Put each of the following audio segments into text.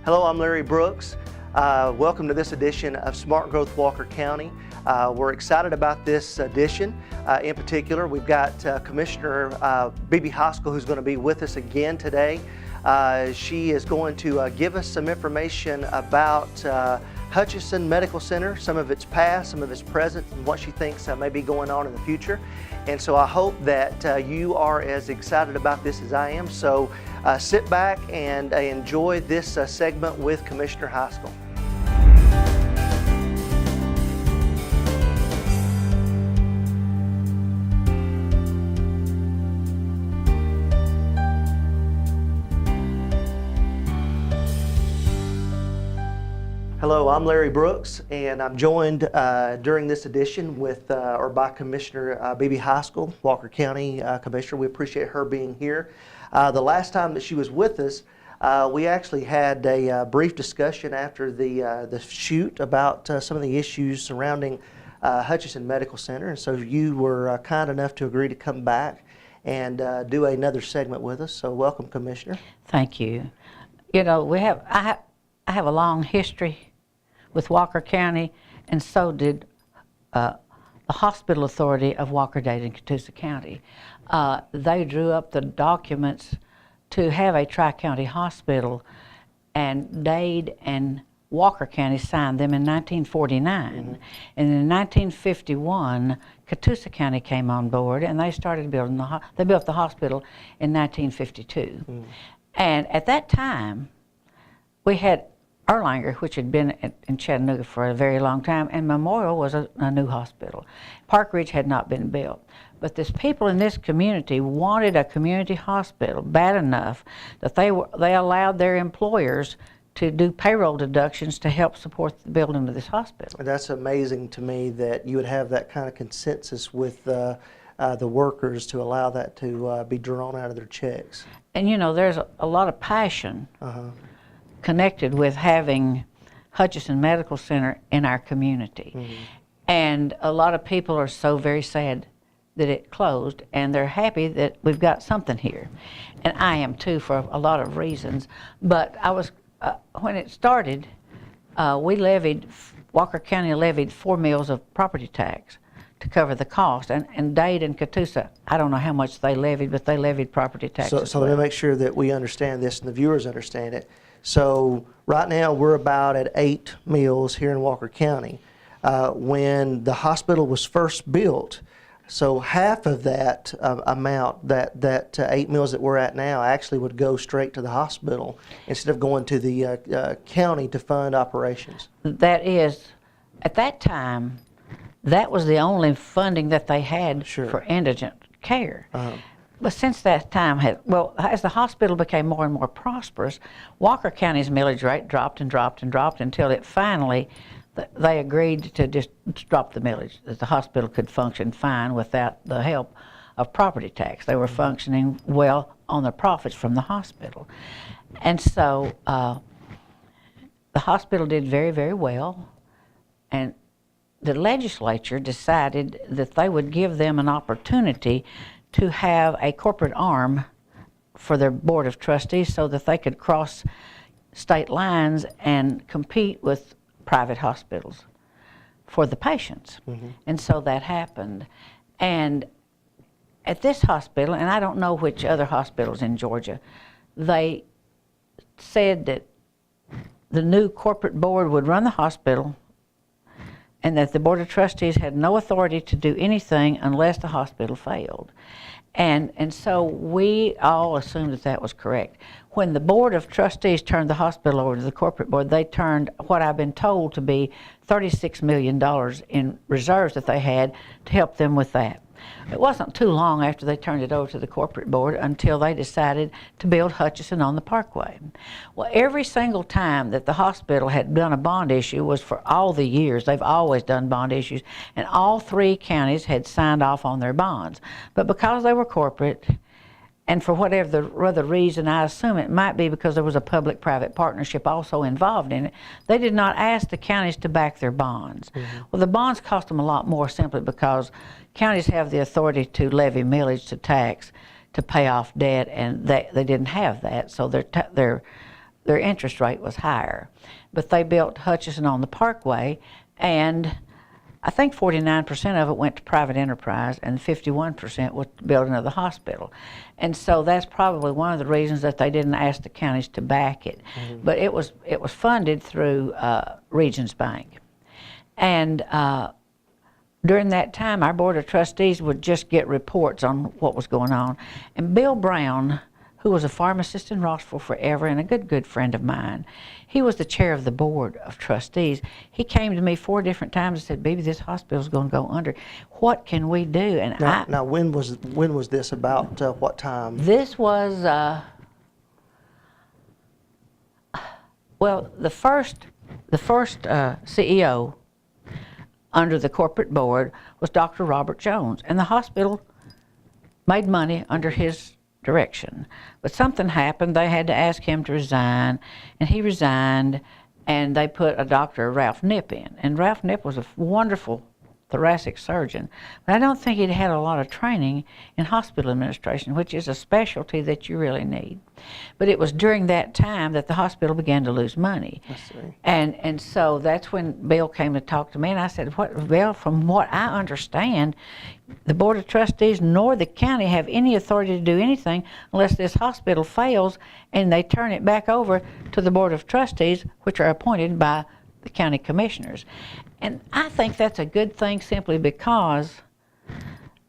Hello, I'm Larry Brooks. Welcome to this edition of Smart Growth Walker County. We're excited about this edition. In particular, we've got Commissioner Bebe Heiskell, who's going to be with us again today. She is going to give us some information about Hutcheson Medical Center, some of its past, some of its present, and what she thinks may be going on in the future. And so I hope that you are as excited about this as I am. So sit back and enjoy this segment with Commissioner Heiskell. Hello, I'm Larry Brooks, and I'm joined during this edition with by Commissioner Bebe Heiskell, Walker County Commissioner. We appreciate her being here. The last time that she was with us, we actually had a brief discussion after the shoot about some of the issues surrounding Hutcheson Medical Center, and so you were kind enough to agree to come back and do another segment with us. So welcome, Commissioner. Thank you. You know, I have a long history with Walker County, and so did the Hospital Authority of Walker, Dade, and Catoosa County. They drew up the documents to have a tri-county hospital, and Dade and Walker County signed them in 1949. Mm-hmm. And in 1951, Catoosa County came on board, and they started building they built the hospital in 1952. Mm-hmm. And at that time, we had Erlanger, which had been in Chattanooga for a very long time, and Memorial was a new hospital. Park Ridge had not been built. But these people in this community wanted a community hospital bad enough that they allowed their employers to do payroll deductions to help support the building of this hospital. That's amazing to me that you would have that kind of consensus with the workers to allow that to be drawn out of their checks. And you know, there's a lot of passion connected with having Hutcheson Medical Center in our community. Mm-hmm. And a lot of people are so very sad that it closed, and they're happy that we've got something here. And I am too, for a lot of reasons. But I was, when it started, Walker County levied 4 mills of property tax to cover the cost. And Dade and Catoosa, I don't know how much they levied, but they levied property tax. So let me make sure that we understand this and the viewers understand it. So right now we're about at 8 mills here in Walker County. When the hospital was first built, so half of that amount, that 8 mills that we're at now, actually would go straight to the hospital instead of going to the county to fund operations. That is, at that time, that was the only funding that they had for indigent care. But since that time, as the hospital became more and more prosperous, Walker County's millage rate dropped and dropped and dropped until it finally, they agreed to just drop the millage, that the hospital could function fine without the help of property tax. They were functioning well on the profits from the hospital. And so the hospital did very, very well, and the legislature decided that they would give them an opportunity to have a corporate arm for their board of trustees so that they could cross state lines and compete with private hospitals for the patients. Mm-hmm. And so that happened. And at this hospital, and I don't know which other hospitals in Georgia, they said that the new corporate board would run the hospital and that the Board of Trustees had no authority to do anything unless the hospital failed. And so we all assumed that that was correct. When the Board of Trustees turned the hospital over to the corporate board, they turned what I've been told to be $36 million in reserves that they had to help them with that. It wasn't too long after they turned it over to the corporate board until they decided to build Hutcheson on the Parkway. Well, every single time that the hospital had done a bond issue was for all the years. They've always done bond issues, and all 3 counties had signed off on their bonds. But because they were corporate, and for whatever other reason, I assume it might be because there was a public-private partnership also involved in it, they did not ask the counties to back their bonds. Mm-hmm. Well, the bonds cost them a lot more simply because counties have the authority to levy millage to tax to pay off debt, and they didn't have that, so their their interest rate was higher. But they built Hutcheson on the Parkway, and I think 49% of it went to private enterprise, and 51% was the building of the hospital. And so that's probably one of the reasons that they didn't ask the counties to back it. But it was funded through Regions Bank. And during that time, our Board of Trustees would just get reports on what was going on. And Bill Brown, who was a pharmacist in Rossville forever and a good friend of mine, he was the chair of the Board of Trustees. He came to me 4 different times and said, "Bebe, this hospital's going to go under. What can we do?" And now when was this, about what time? This was, well, the first CEO under the corporate board was Dr. Robert Jones, and the hospital made money under his direction. But something happened. They had to ask him to resign, and he resigned, and they put a Dr. Ralph Knipp in. And Ralph Knipp was a wonderful thoracic surgeon, but I don't think he'd had a lot of training in hospital administration, which is a specialty that you really need. But it was during that time that the hospital began to lose money. I see. And so that's when Bill came to talk to me, and I said, "What, Bill, from what I understand, the Board of Trustees nor the county have any authority to do anything unless this hospital fails, and they turn it back over to the Board of Trustees, which are appointed by the county commissioners." And I think that's a good thing, simply because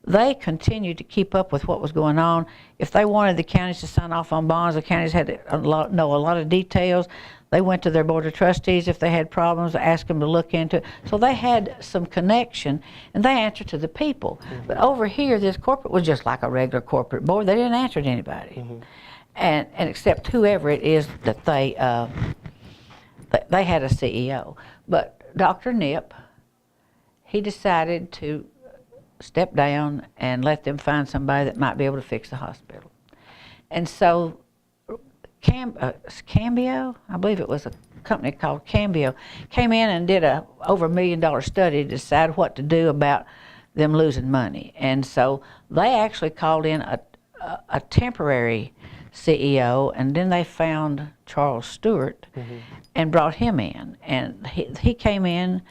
they continued to keep up with what was going on. If they wanted the counties to sign off on bonds, the counties had to know a lot of details. They went to their Board of Trustees if they had problems, asked them to look into it. So they had some connection, and they answered to the people. But over here, this corporate was just like a regular corporate board. They didn't answer to anybody, and except whoever it is that they had a CEO. But Dr. Knipp, he decided to step down and let them find somebody that might be able to fix the hospital. And so Cambio, I believe it was a company called Cambio, came in and did a over $1 million study to decide what to do about them losing money. And so they actually called in a temporary CEO, and then they found Charles Stewart and brought him in. And he came in.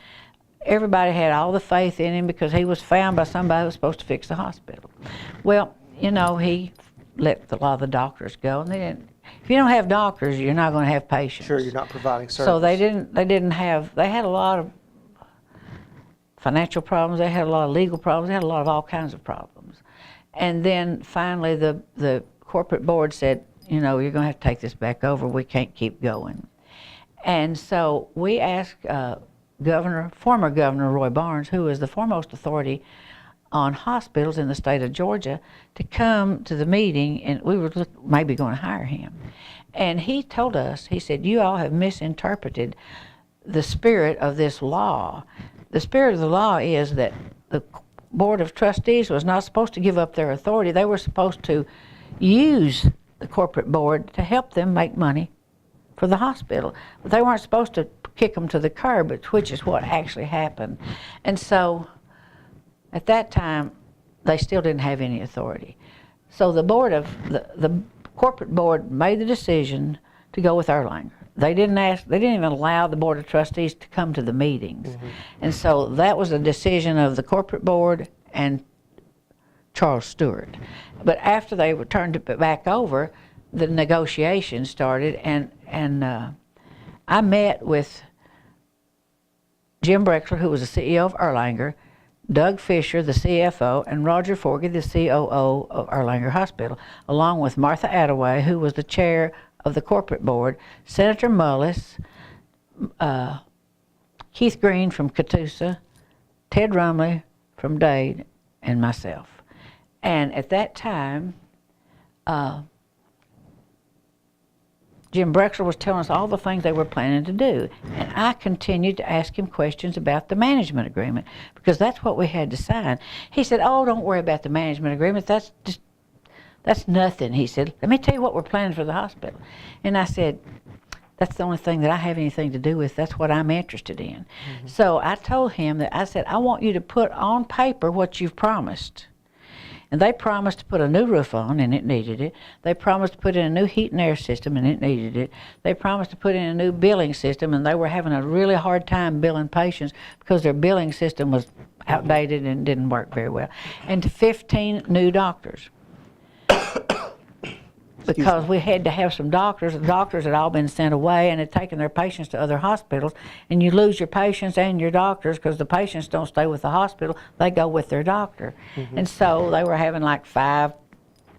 Everybody had all the faith in him because he was found by somebody who was supposed to fix the hospital. Well, you know, he let a lot of the doctors go, and they didn't. If you don't have doctors, you're not going to have patients. Sure, you're not providing service. So they had a lot of financial problems, they had a lot of legal problems, they had a lot of all kinds of problems. And then finally the corporate board said, you know, you're going to have to take this back over. We can't keep going. And so we asked former Governor Roy Barnes, who is the foremost authority on hospitals in the state of Georgia, to come to the meeting, and we were maybe going to hire him. And he told us, he said, "You all have misinterpreted the spirit of this law. The spirit of the law is that the Board of Trustees was not supposed to give up their authority. They were supposed to use the corporate board to help them make money for the hospital. But they weren't supposed to kick them to the curb, which is what actually happened." And so at that time, they still didn't have any authority. So the corporate board made the decision to go with Erlanger. They didn't even allow the Board of Trustees to come to the meetings. And so that was a decision of the corporate board and Charles Stewart. But after they turned it back over, the negotiations started, and I met with Jim Brexler, who was the CEO of Erlanger, Doug Fisher, the CFO, and Roger Forgy, the COO of Erlanger Hospital, along with Martha Attaway, who was the chair of the corporate board, Senator Mullis, Keith Green from Catoosa, Ted Rumley from Dade, and myself. And at that time, Jim Brexler was telling us all the things they were planning to do. And I continued to ask him questions about the management agreement, because that's what we had to sign. He said, "Oh, don't worry about the management agreement. That's nothing." He said, "Let me tell you what we're planning for the hospital." And I said, "That's the only thing that I have anything to do with. That's what I'm interested in." So I told him that, I said, "I want you to put on paper what you've promised." And they promised to put a new roof on, and it needed it. They promised to put in a new heat and air system, and it needed it. They promised to put in a new billing system, and they were having a really hard time billing patients because their billing system was outdated and didn't work very well. And 15 new doctors. Because we had to have some doctors. The doctors had all been sent away and had taken their patients to other hospitals. And you lose your patients and your doctors because the patients don't stay with the hospital. They go with their doctor. And so they were having like 5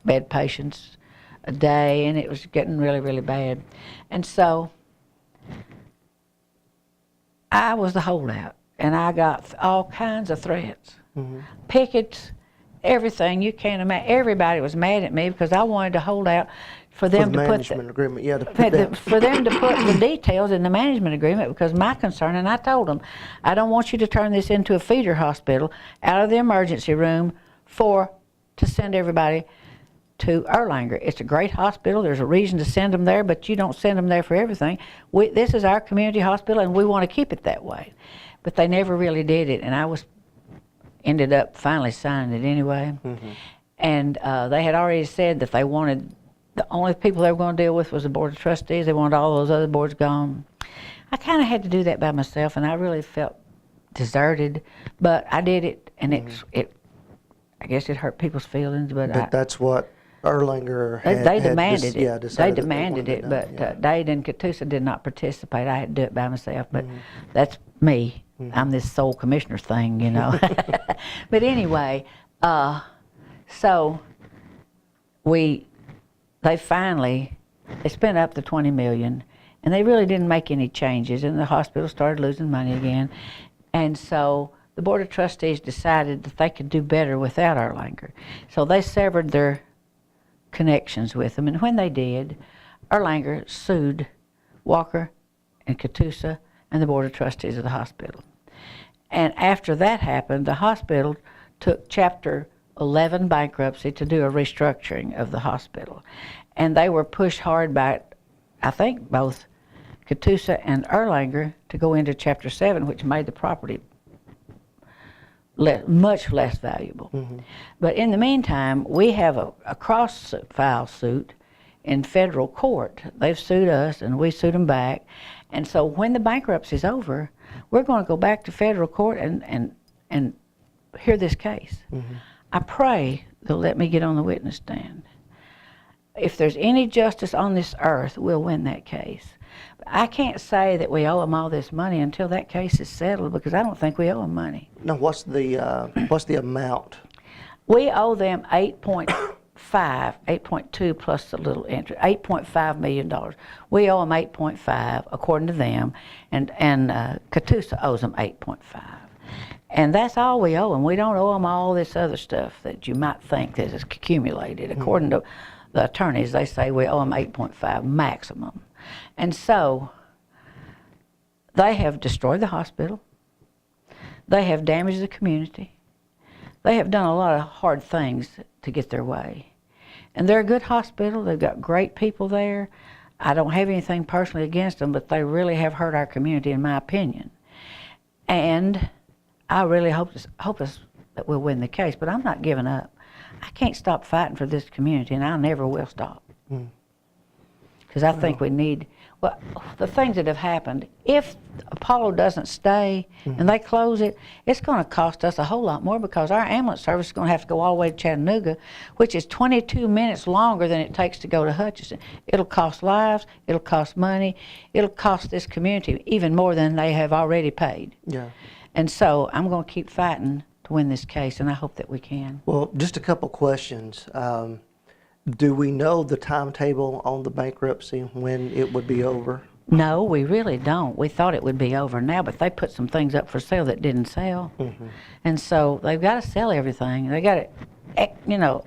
bed patients a day, and it was getting really, really bad. And so I was the holdout, and I got all kinds of threats. Pickets, everything you can't imagine. Everybody was mad at me because I wanted to hold out for them to put management agreement. Yeah, to put that. For them to put the details in the management agreement, because my concern, and I told them, I don't want you to turn this into a feeder hospital out of the emergency room to send everybody to Erlanger. It's a great hospital. There's a reason to send them there, but you don't send them there for everything. This is our community hospital, and we want to keep it that way. But they never really did it, and I ended up finally signing it anyway. And they had already said that they wanted, the only people they were going to deal with was the Board of Trustees. They wanted all those other boards gone. I kind of had to do that by myself, and I really felt deserted, but I did it, and I guess it hurt people's feelings, but that's what Erlanger they demanded it. Yeah, they demanded it, but Dade and Catoosa did not participate. I had to do it by myself, but that's me. I'm this sole commissioner thing, you know. But anyway, so they spent up the $20 million, and they really didn't make any changes, and the hospital started losing money again. And so the Board of Trustees decided that they could do better without Erlanger. So they severed their connections with them, and when they did, Erlanger sued Walker and Catoosa and the Board of Trustees of the hospital. And after that happened, the hospital took Chapter 11 bankruptcy to do a restructuring of the hospital. And they were pushed hard by, I think, both Catoosa and Erlanger to go into Chapter 7, which made the property much less valuable. But in the meantime, we have a cross-file suit in federal court. They've sued us, and we sued them back. And so when the bankruptcy's over, we're going to go back to federal court and hear this case. I pray they'll let me get on the witness stand. If there's any justice on this earth, we'll win that case. But I can't say that we owe them all this money until that case is settled, because I don't think we owe them money. Now, what's the amount? We owe them 8.2 plus a little interest, $8.5 million. We owe them 8.5 according to them, and Catoosa owes them 8.5. And that's all we owe them. We don't owe them all this other stuff that you might think that is accumulated. According to the attorneys, they say we owe them 8.5 maximum. And so they have destroyed the hospital. They have damaged the community. They have done a lot of hard things to get their way. And they're a good hospital. They've got great people there. I don't have anything personally against them, but they really have hurt our community, in my opinion. And I really hope that we'll win the case, but I'm not giving up. I can't stop fighting for this community, and I never will stop. Because I think we need, well, the things that have happened, if Apollo doesn't stay and they close it, it's going to cost us a whole lot more, because our ambulance service is going to have to go all the way to Chattanooga, which is 22 minutes longer than it takes to go to Hutcheson. It'll cost lives, it'll cost money, it'll cost this community even more than they have already paid. Yeah. And so I'm going to keep fighting to win this case, and I hope that we can. Well, just a couple questions. Do we know the timetable on the bankruptcy, when it would be over? No, we really don't. We thought it would be over now, but they put some things up for sale that didn't sell. And so they've got to sell everything. They got to,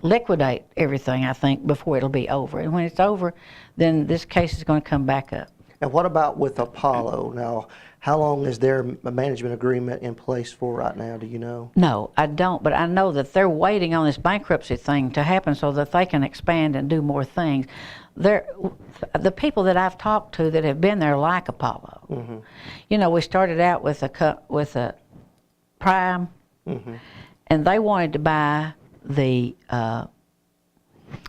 liquidate everything, I think, before it'll be over. And when it's over, then this case is going to come back up. And what about with Apollo? Now, how long is their management agreement in place for right now? Do you know? No, I don't, but I know that they're waiting on this bankruptcy thing to happen so that they can expand and do more things. The people that I've talked to that have been there like Apollo. We started out with a Prime, and they wanted to buy the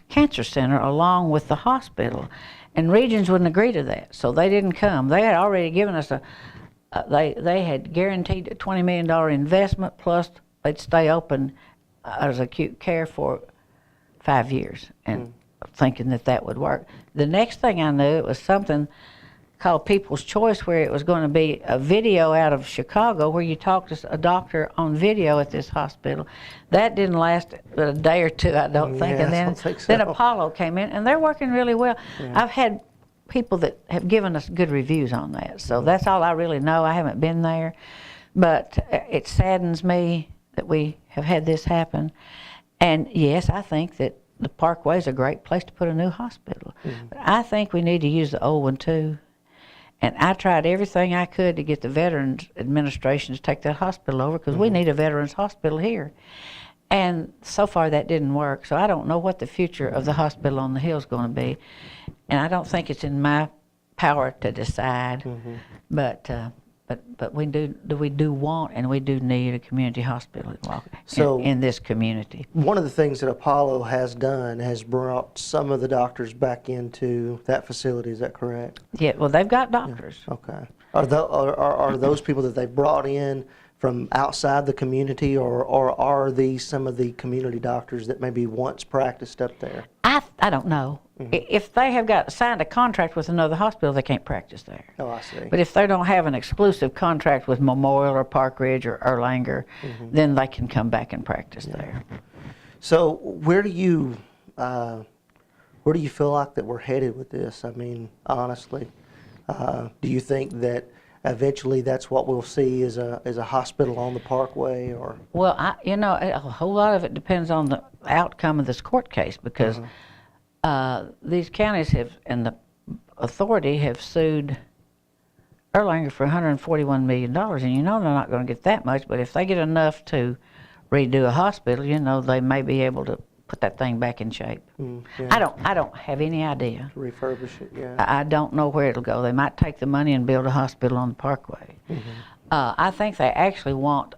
cancer center along with the hospital, and Regions wouldn't agree to that, so they didn't come. They had already given us they had guaranteed a $20 million investment, plus they'd stay open as acute care for 5 years, and thinking that would work. The next thing I knew, it was something called People's Choice, where it was going to be a video out of Chicago where you talk to a doctor on video at this hospital. That didn't last but a day or two, I don't think. Yeah, And then, I don't think so. then Apollo came in, and they're working really well. Yeah. I've had people that have given us good reviews on that, so that's all I really know. I haven't been there, but it saddens me that we have had this happen. And yes, I think that the Parkway is a great place to put a new hospital. But I think we need to use the old one too. And I tried everything I could to get the Veterans Administration to take that hospital over, because we need a veterans hospital here. And so far that didn't work. So I don't know what the future of the hospital on the hill is going to be. And I don't think it's in my power to decide. But we do want and we do need a community hospital in Walker, So in this community. one of the things that Apollo has done has brought some of the doctors back into that facility. Is that correct? Yeah, well, they've got doctors. Okay. Are those people that they've brought in from outside the community, or are these some of the community doctors that maybe once practiced up there? I don't know. If they have signed a contract with another hospital, they can't practice there. Oh, I see. But if they don't have an exclusive contract with Memorial or Park Ridge or Erlanger, then they can come back and practice there. So where do you feel like that we're headed with this? I mean, honestly, do you think that eventually that's what we'll see is a hospital on the Parkway, or? Well, a whole lot of it depends on the outcome of this court case, because these counties and the authority have sued Erlanger for $141 million, and they're not going to get that much, but if they get enough to redo a hospital, they may be able to put that thing back in shape. Yeah. I don't have any idea. Refurbish it, yeah. I don't know where it'll go. They might take the money and build a hospital on the Parkway. I think they actually want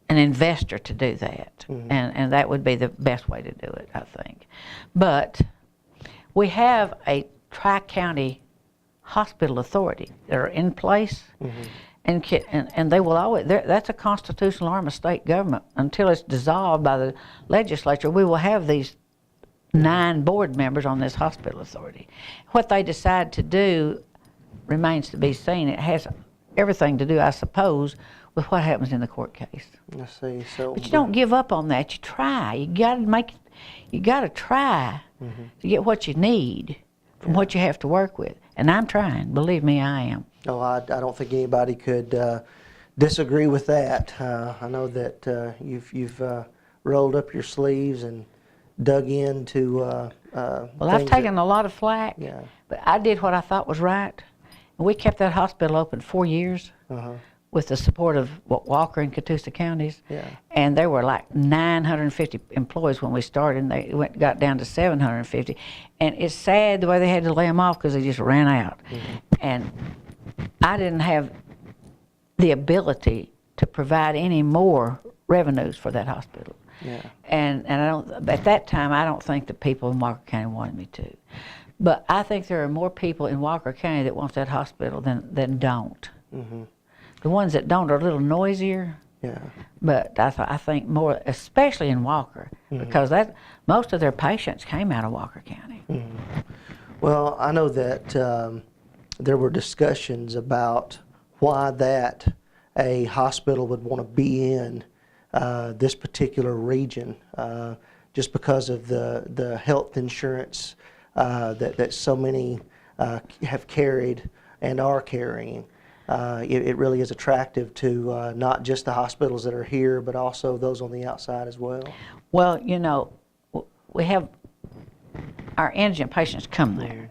an investor to do that, and that would be the best way to do it, I think. But we have a tri-county hospital authority that are in place, and they will always, that's a constitutional arm of state government. Until it's dissolved by the legislature, we will have these 9 board members on this hospital authority. What they decide to do remains to be seen. It has everything to do, I suppose, with what happens in the court case. I see. So, but you don't give up on that. You try. You got to try to get what you need from what you have to work with. And I'm trying. Believe me, I am. No, I don't think anybody could disagree with that. I know that you've rolled up your sleeves and dug into. Well, I've taken a lot of flack, but I did what I thought was right. And we kept that hospital open 4 years with the support of Walker and Catoosa counties. And there were like 950 employees when we started, and they got down to 750. And it's sad the way they had to lay them off, because they just ran out. And I didn't have the ability to provide any more revenues for that hospital. And I don't, at that time, I don't think the people in Walker County wanted me to. But I think there are more people in Walker County that want that hospital than don't. The ones that don't are a little noisier. But I think more, especially in Walker, because most of their patients came out of Walker County. Well, I know that there were discussions about why that a hospital would want to be in this particular region, just because of the health insurance that so many have carried and are carrying. It really is attractive to not just the hospitals that are here, but also those on the outside as well. Well, we have our indigent patients come there,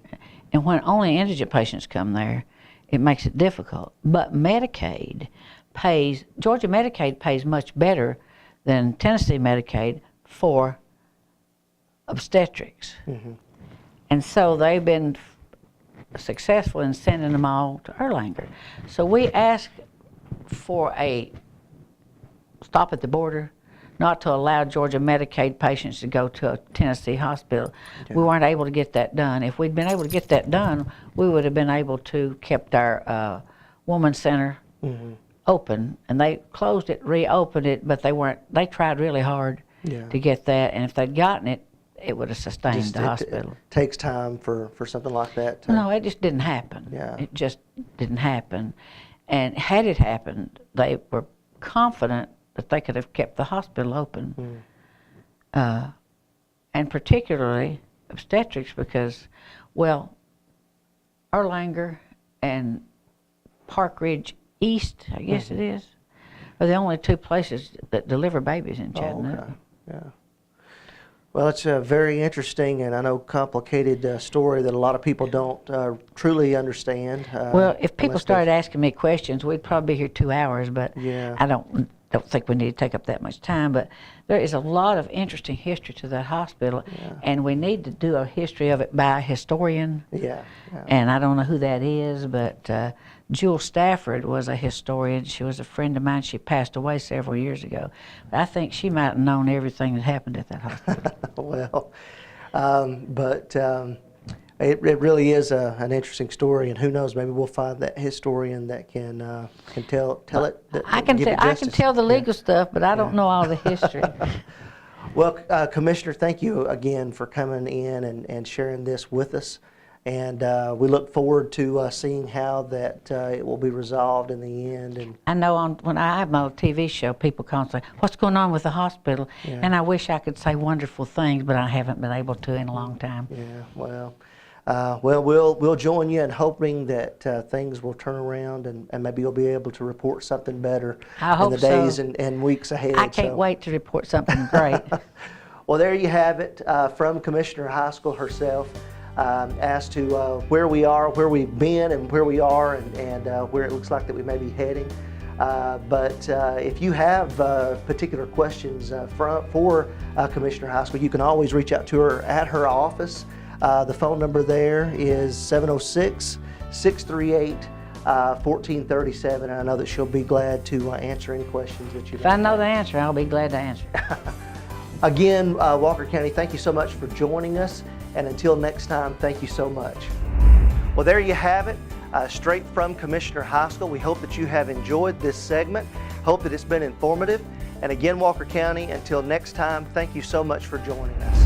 and when only indigent patients come there, it makes it difficult. But Medicaid Georgia Medicaid pays much better than Tennessee Medicaid for obstetrics. And so they've been successful in sending them all to Erlanger. So we asked for a stop at the border not to allow Georgia Medicaid patients to go to a Tennessee hospital. Okay. We weren't able to get that done. If we'd been able to get that done, we would have been able to kept our women's center open, and they closed it, reopened it, but they tried really hard to get that, and if they'd gotten it, it would have sustained the hospital. It takes time for something like that. No, it just didn't happen. Yeah. It just didn't happen. And had it happened, they were confident that they could have kept the hospital open. And particularly obstetrics because, well, Erlanger and Park Ridge East, I guess it is, are the only two places that deliver babies in Chattanooga. Okay. Yeah. Well, it's a very interesting and I know complicated story that a lot of people don't truly understand. Well, if people started asking me questions, we'd probably be here 2 hours, but I don't think we need to take up that much time. But there is a lot of interesting history to that hospital, and we need to do a history of it by a historian. And I don't know who that is, but Jewel Stafford was a historian. She was a friend of mine. She passed away several years ago. But I think she might have known everything that happened at that hospital. Well, it really is an interesting story, and who knows, maybe we'll find that historian that can tell it. I can tell the legal stuff, but I don't know all the history. Well, Commissioner, thank you again for coming in and sharing this with us. And we look forward to seeing how that it will be resolved in the end. And I know when I have my TV show, people constantly, what's going on with the hospital? And I wish I could say wonderful things, but I haven't been able to in a long time. Yeah, well, we'll join you in hoping that things will turn around and maybe you'll be able to report something better in the days and weeks ahead. I can't wait to report something great. Well, there you have it from Commissioner Heiskell herself. As to where we are, where we've been, and where we are, and where it looks like that we may be heading. But if you have particular questions for Commissioner Heiskell, you can always reach out to her at her office. The phone number there is 706-638-1437. I know that she'll be glad to answer any questions that you have. If I know the answer, I'll be glad to answer. Again, Walker County, thank you so much for joining us. And until next time, thank you so much. Well, there you have it, straight from Commissioner Heiskell. We hope that you have enjoyed this segment. Hope that it's been informative. And again, Walker County, until next time, thank you so much for joining us.